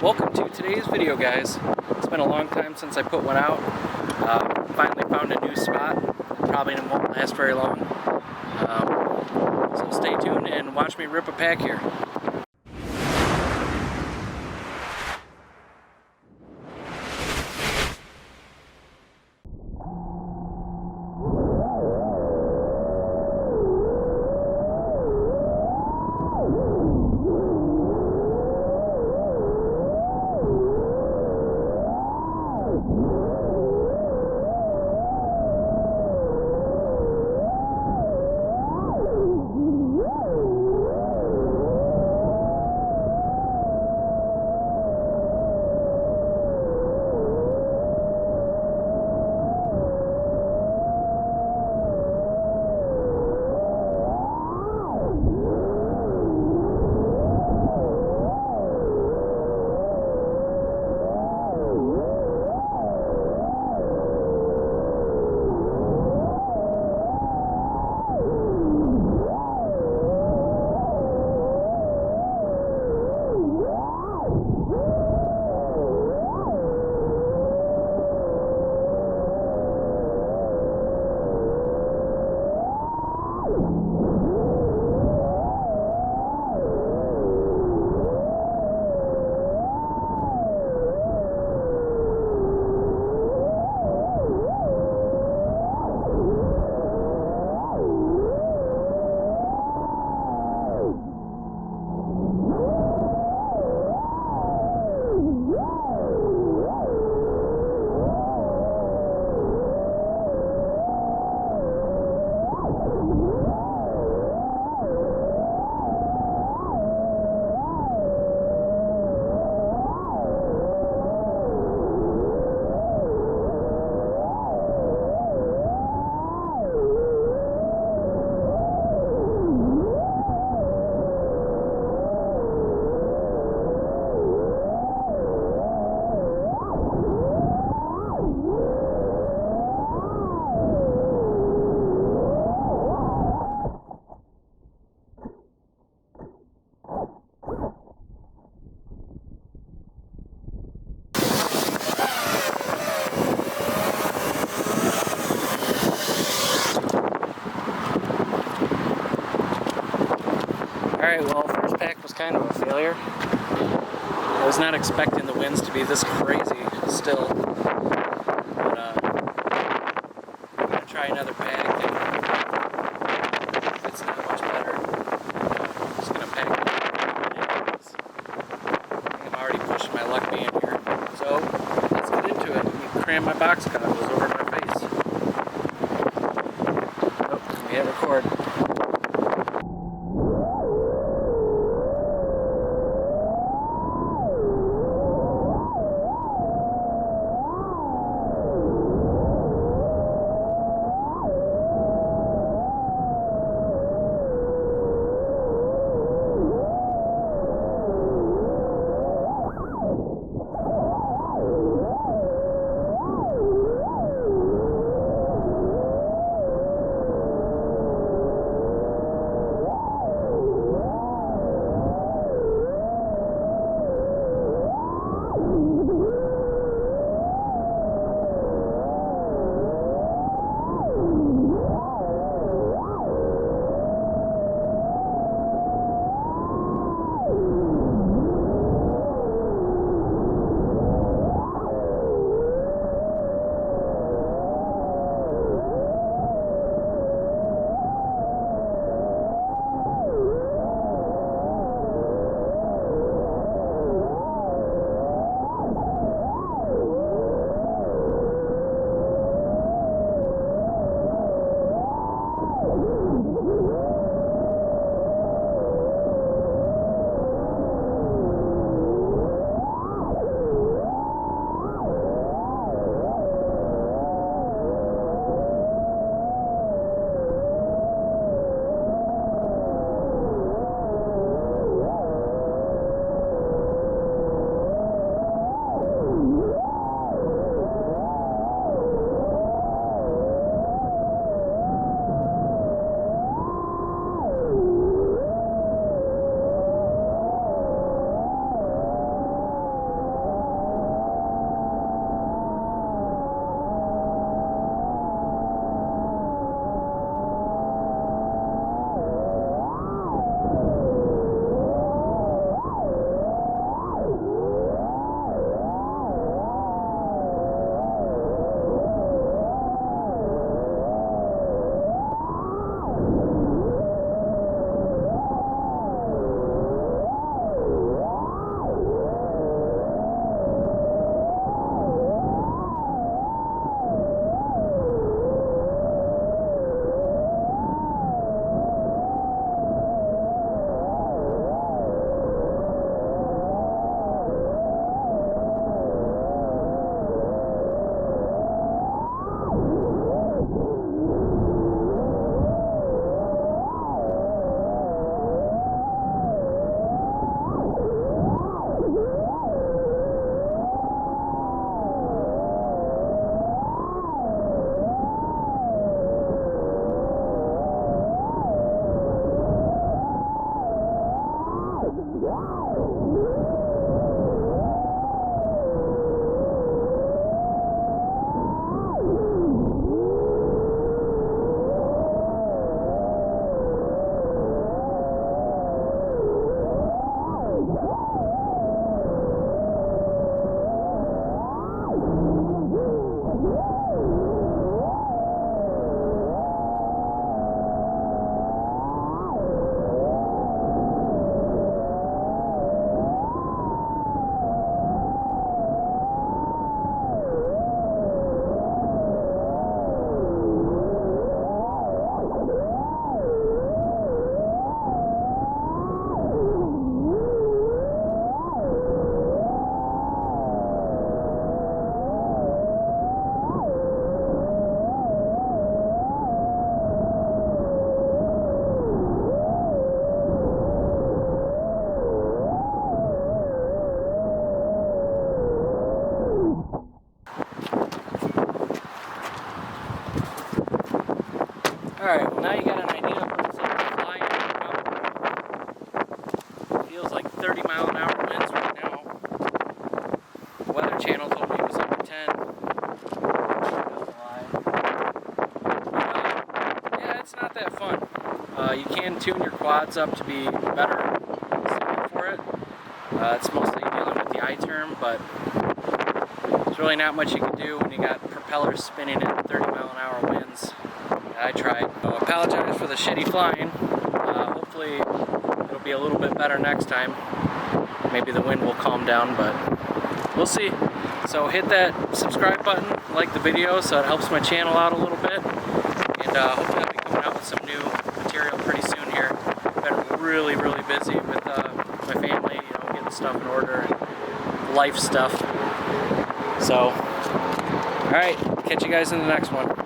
Welcome to today's video, guys. It's been a long time since I put one out. Finally found a new spot. Probably won't last very long. So stay tuned and watch me rip a pack here. Alright, well, first pack was kind of a failure. I was not expecting the winds to be this crazy still. But, I'm going to try another pack, and if it's not much better, I'm just going to pack it. I think I'm already pushing my luck being here. So, let's get into it. Let me cram my box goggles over my face. Nope, we hit record. channel told me it was under 10. Yeah, it's not that fun. You can tune your quads up to be better for it. It's mostly dealing with the I-term, but there's really not much you can do when you got propellers spinning at 30-mile-an-hour winds. I tried. So I apologize for the shitty flying. Hopefully it'll be a little bit better next time. Maybe the wind will calm down, but we'll see. So hit that subscribe button, like the video so it helps my channel out a little bit. And hopefully I'll be coming out with some new material pretty soon here. I've been really busy with my family, you know, getting stuff in order and life stuff. So, alright, catch you guys in the next one.